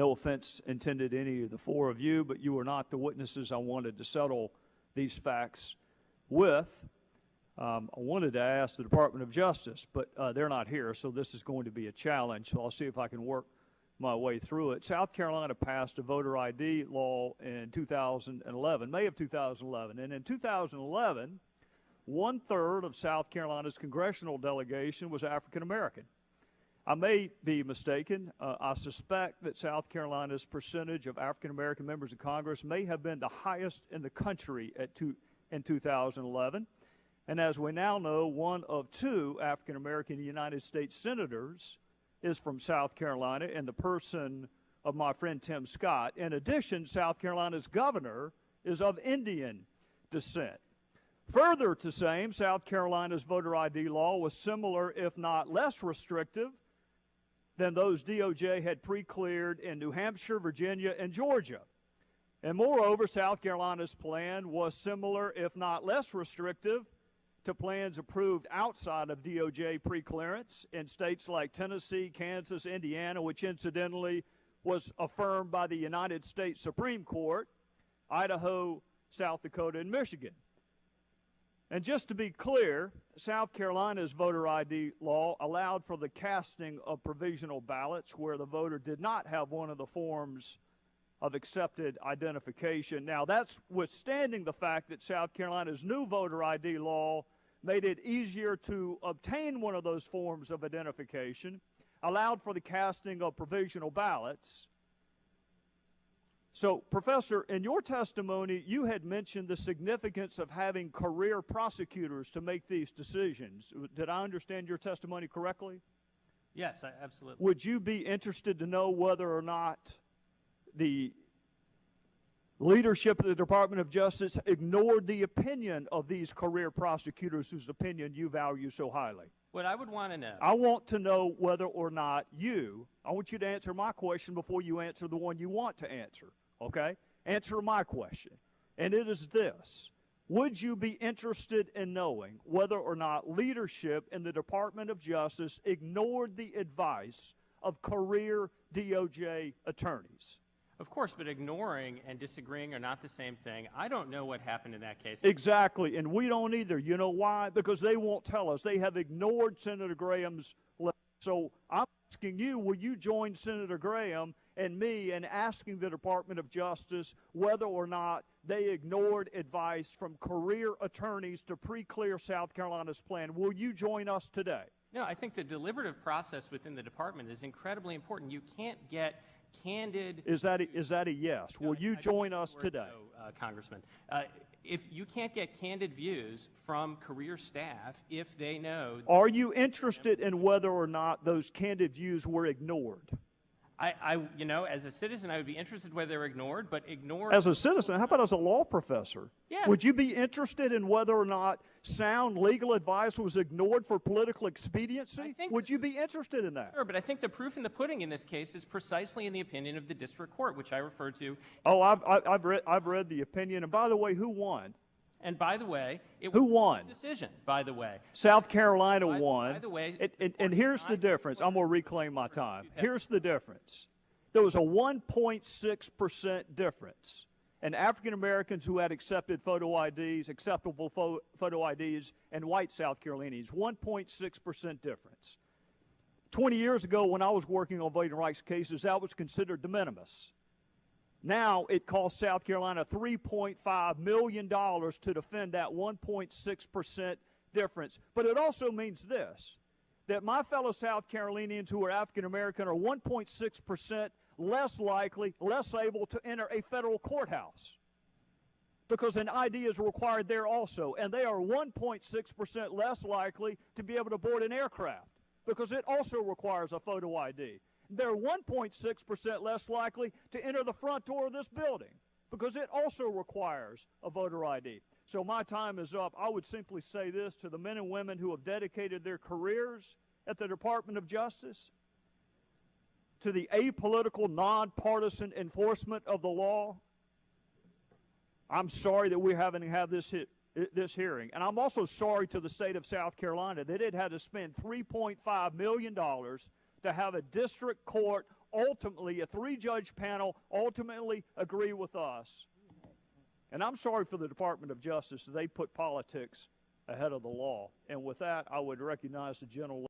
No offense intended to any of the four of you, but you were not the witnesses I wanted to settle these facts with. I wanted to ask the Department of Justice, but they're not here, so this is going to be a challenge. So I'll see if I can work my way through it. South Carolina passed a voter ID law in 2011, May of 2011. And in 2011, 1/3 of South Carolina's congressional delegation was African American. I may be mistaken. I suspect that South Carolina's percentage of African American members of Congress may have been the highest in the country in 2011. And as we now know, 1 of 2 African American United States senators is from South Carolina, in the person of my friend Tim Scott. In addition, South Carolina's governor is of Indian descent. Further to same, South Carolina's voter ID law was similar, if not less restrictive, than those DOJ had pre-cleared in New Hampshire, Virginia, and Georgia. And moreover, South Carolina's plan was similar, if not less restrictive, to plans approved outside of DOJ pre-clearance in states like Tennessee, Kansas, Indiana, which incidentally was affirmed by the United States Supreme Court, Idaho, South Dakota, and Michigan. And just to be clear, South Carolina's voter ID law allowed for the casting of provisional ballots where the voter did not have one of the forms of accepted identification. Now, that's withstanding the fact that South Carolina's new voter ID law made it easier to obtain one of those forms of identification, allowed for the casting of provisional ballots. So, Professor, in your testimony, you had mentioned the significance of having career prosecutors to make these decisions. Did I understand your testimony correctly? Yes, absolutely. Would you be interested to know whether or not the leadership of the Department of Justice ignored the opinion of these career prosecutors whose opinion you value so highly? What I would want to know. I want to know whether or not I want you to answer my question before you answer the one you want to answer, okay? Answer my question, and it is this. Would you be interested in knowing whether or not leadership in the Department of Justice ignored the advice of career DOJ attorneys? Of course, but ignoring and disagreeing are not the same thing. I don't know what happened in that case. Exactly, and we don't either. You know why? Because they won't tell us. They have ignored Senator Graham's letter. So I'm asking you, will you join Senator Graham and me in asking the Department of Justice whether or not they ignored advice from career attorneys to pre-clear South Carolina's plan? Will you join us today? No, I think the deliberative process within the department is incredibly important. You can't get candid. Is that a yes? No, will you join us today? No, Congressman. If you can't get candid views from career staff, if they know. Are you interested in whether or not those candid views were ignored? You know, as a citizen, I would be interested whether they're ignored, but ignored. As a citizen, how about as a law professor? Yeah. Would you be interested in whether or not sound legal advice was ignored for political expediency? Would you be interested in that? Sure, but I think the proof in the pudding in this case is precisely in the opinion of the district court, which I referred to. Oh, I've read the opinion. And by the way, who won? And by the way, it who was won? a decision, by the way. South Carolina won. By the way, and here's the difference. I'm going to reclaim my time. Here's the difference. There was a 1.6% difference in African Americans who had accepted photo IDs, acceptable photo IDs, and white South Carolinians. 1.6% difference. 20 years ago, when I was working on voting rights cases, that was considered de minimis. Now it costs South Carolina $3.5 million to defend that 1.6% difference. But it also means this, that my fellow South Carolinians who are African American are 1.6% less likely, less able to enter a federal courthouse because an ID is required there also. And they are 1.6% less likely to be able to board an aircraft because it also requires a photo ID. They're 1.6% less likely to enter the front door of this building because it also requires a voter ID. So my time is up. I would simply say this to the men and women who have dedicated their careers at the Department of Justice, to the apolitical, nonpartisan enforcement of the law. I'm sorry that we're having to have this hearing. And I'm also sorry to the state of South Carolina that it had to spend $3.5 million to have a district court ultimately, a 3-judge panel ultimately agree with us. And I'm sorry for the Department of Justice that they put politics ahead of the law. And with that, I would recognize the gentleman.